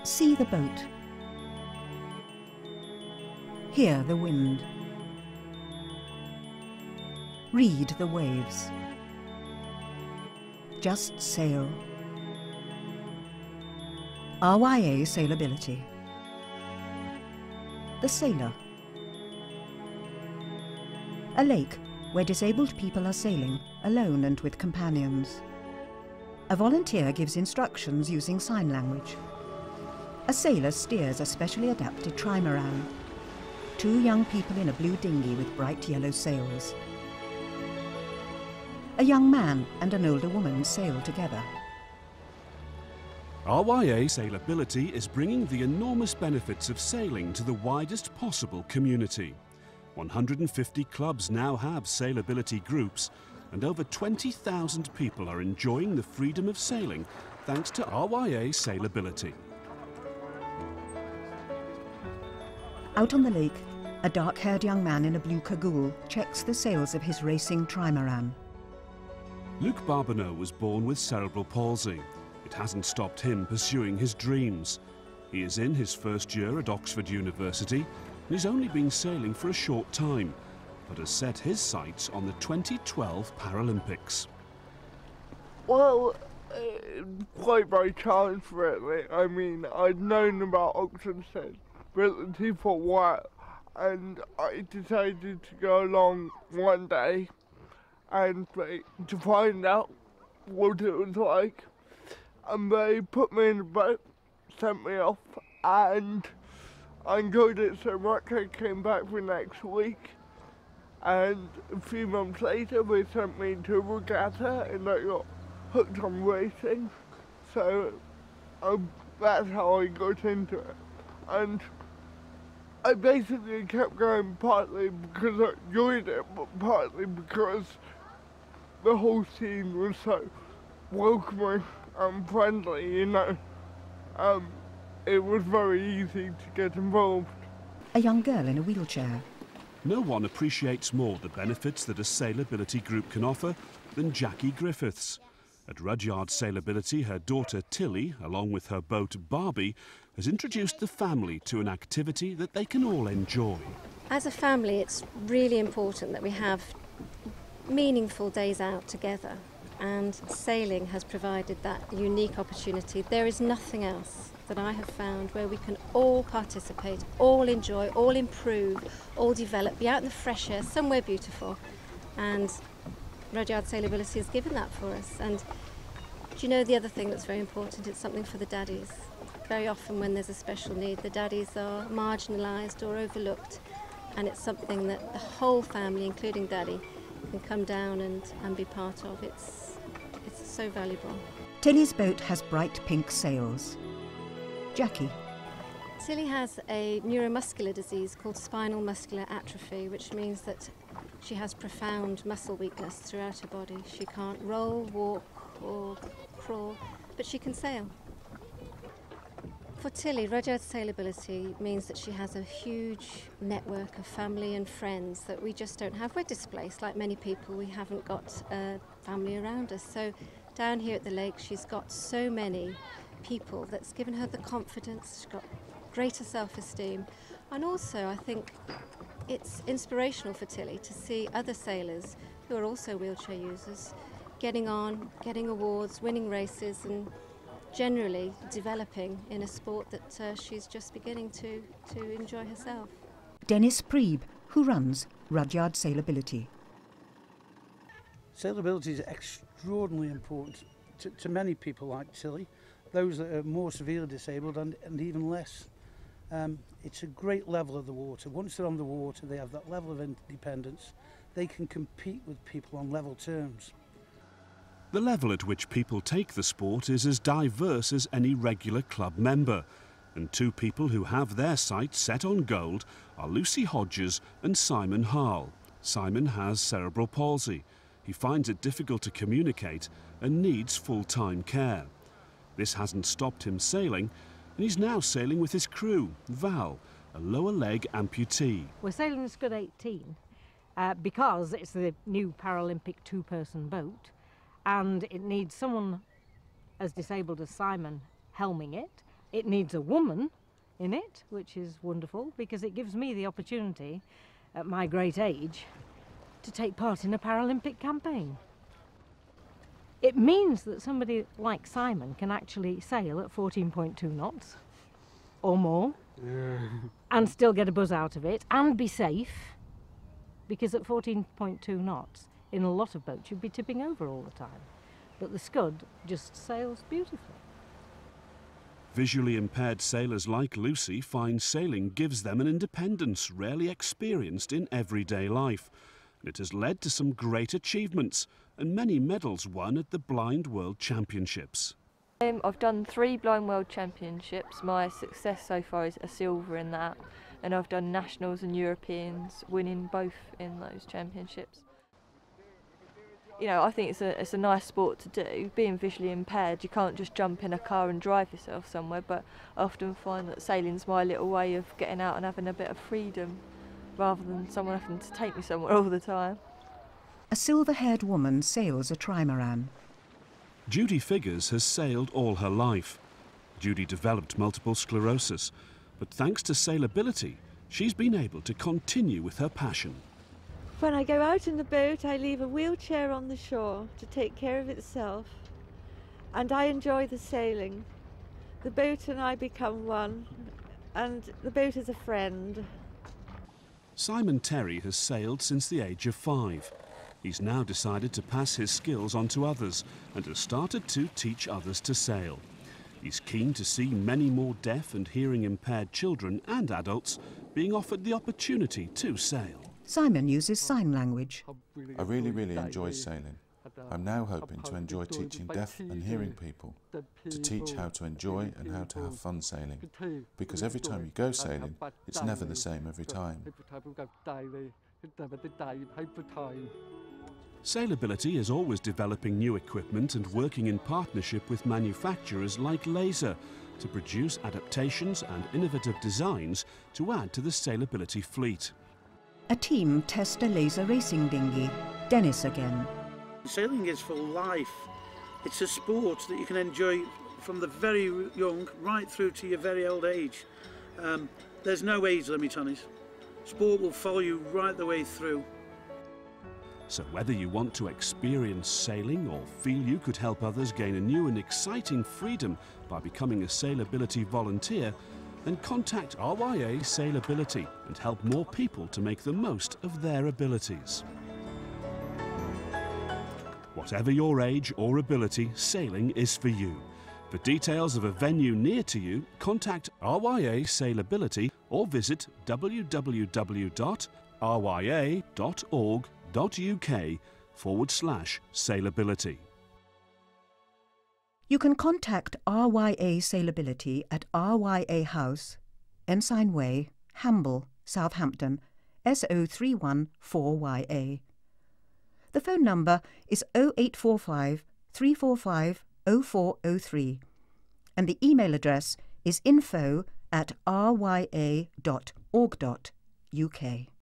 See the boat. Hear the wind. Read the waves. Just sail. RYA Sailability. The Sailor. A lake where disabled people are sailing, alone and with companions. A volunteer gives instructions using sign language. A sailor steers a specially adapted trimaran. Two young people in a blue dinghy with bright yellow sails. A young man and an older woman sail together. RYA Sailability is bringing the enormous benefits of sailing to the widest possible community. 150 clubs now have sailability groups, and over 20,000 people are enjoying the freedom of sailing thanks to RYA Sailability. Out on the lake, a dark-haired young man in a blue cagoule checks the sails of his racing trimaran. Luke Barbineau was born with cerebral palsy. It hasn't stopped him pursuing his dreams. He is in his first year at Oxford University and he's only been sailing for a short time, but has set his sights on the 2012 Paralympics. Well, quite by chance really. I mean, I'd known about Oxford Sailability for a while and I decided to go along one day and to find out what it was like. And they put me in a boat, sent me off, and I enjoyed it so much I came back the next week. And a few months later they sent me to a regatta and I got hooked on racing. So that's how I got into it. And I basically kept going partly because I enjoyed it, but partly because the whole scene was so welcoming and friendly, you know. It was very easy to get involved. A young girl in a wheelchair. No one appreciates more the benefits that a sailability group can offer than Jackie Griffiths. At Rudyard Sailability, her daughter Tilly, along with her boat Barbie, has introduced the family to an activity that they can all enjoy. As a family, it's really important that we have meaningful days out together, and sailing has provided that unique opportunity. There is nothing else that I have found where we can all participate, all enjoy, all improve, all develop, be out in the fresh air, somewhere beautiful. And Rudyard Sailability has given that for us. And do you know the other thing that's very important? It's something for the daddies. Very often when there's a special need, the daddies are marginalised or overlooked, and it's something that the whole family, including daddy, can come down and be part of. It's so valuable. Tilly's boat has bright pink sails. Jackie. Tilly has a neuromuscular disease called spinal muscular atrophy, which means that she has profound muscle weakness throughout her body. She can't roll, walk or crawl, but she can sail. For Tilly, Rudyard Sailability means that she has a huge network of family and friends that we just don't have. We're displaced, like many people. We haven't got family around us. So down here at the lake, she's got so many people that's given her the confidence. She's got greater self-esteem. And also, I think it's inspirational for Tilly to see other sailors who are also wheelchair users getting on, getting awards, winning races, and generally developing in a sport that she's just beginning to enjoy herself. Dennis Preeb, who runs Rudyard Sailability. Sailability is extraordinarily important to many people like Tilly, those that are more severely disabled and even less. It's a great level of the water. Once they're on the water, they have that level of independence. They can compete with people on level terms. The level at which people take the sport is as diverse as any regular club member, and two people who have their sights set on gold are Lucy Hodges and Simon Harle. Simon has cerebral palsy. He finds it difficult to communicate and needs full-time care. This hasn't stopped him sailing, and he's now sailing with his crew, Val, a lower leg amputee. We're sailing the Scud 18 because it's the new Paralympic two-person boat, and it needs someone as disabled as Simon helming it. It needs a woman in it, which is wonderful because it gives me the opportunity, at my great age, to take part in a Paralympic campaign. It means that somebody like Simon can actually sail at 14.2 knots or more and still get a buzz out of it and be safe, because at 14.2 knots in a lot of boats you'd be tipping over all the time. But the Scud just sails beautifully. Visually impaired sailors like Lucy find sailing gives them an independence rarely experienced in everyday life. It has led to some great achievements and many medals won at the Blind World Championships. I've done 3 Blind World Championships. My success so far is a silver in that, and I've done nationals and Europeans, winning both in those championships. You know, I think it's a nice sport to do. Being visually impaired, you can't just jump in a car and drive yourself somewhere, but I often find that sailing's my little way of getting out and having a bit of freedom, rather than someone having to take me somewhere all the time. A silver-haired woman sails a trimaran. Judy Figures has sailed all her life. Judy developed multiple sclerosis, but thanks to Sailability, she's been able to continue with her passion. When I go out in the boat, I leave a wheelchair on the shore to take care of itself, and I enjoy the sailing. The boat and I become one, and the boat is a friend. Simon Terry has sailed since the age of 5. He's now decided to pass his skills on to others and has started to teach others to sail. He's keen to see many more deaf and hearing impaired children and adults being offered the opportunity to sail. Simon uses sign language. I really enjoy sailing. I'm now hoping to enjoy teaching deaf and hearing people, to teach how to enjoy and how to have fun sailing, because every time you go sailing, it's never the same every time. Sailability is always developing new equipment and working in partnership with manufacturers like Laser to produce adaptations and innovative designs to add to the Sailability fleet. A team test a laser racing dinghy. Dennis again. Sailing is for life. It's a sport that you can enjoy from the very young right through to your very old age. There's no age limit on it. Sport will follow you right the way through. So whether you want to experience sailing or feel you could help others gain a new and exciting freedom by becoming a Sailability volunteer, then contact RYA Sailability and help more people to make the most of their abilities. Whatever your age or ability, sailing is for you. For details of a venue near to you, contact RYA Sailability or visit www.rya.org.uk/sailability. You can contact RYA Sailability at RYA House, Ensign Way, Hamble, Southampton, SO314YA. The phone number is 0845 345 0403 and the email address is info@rya.org.uk.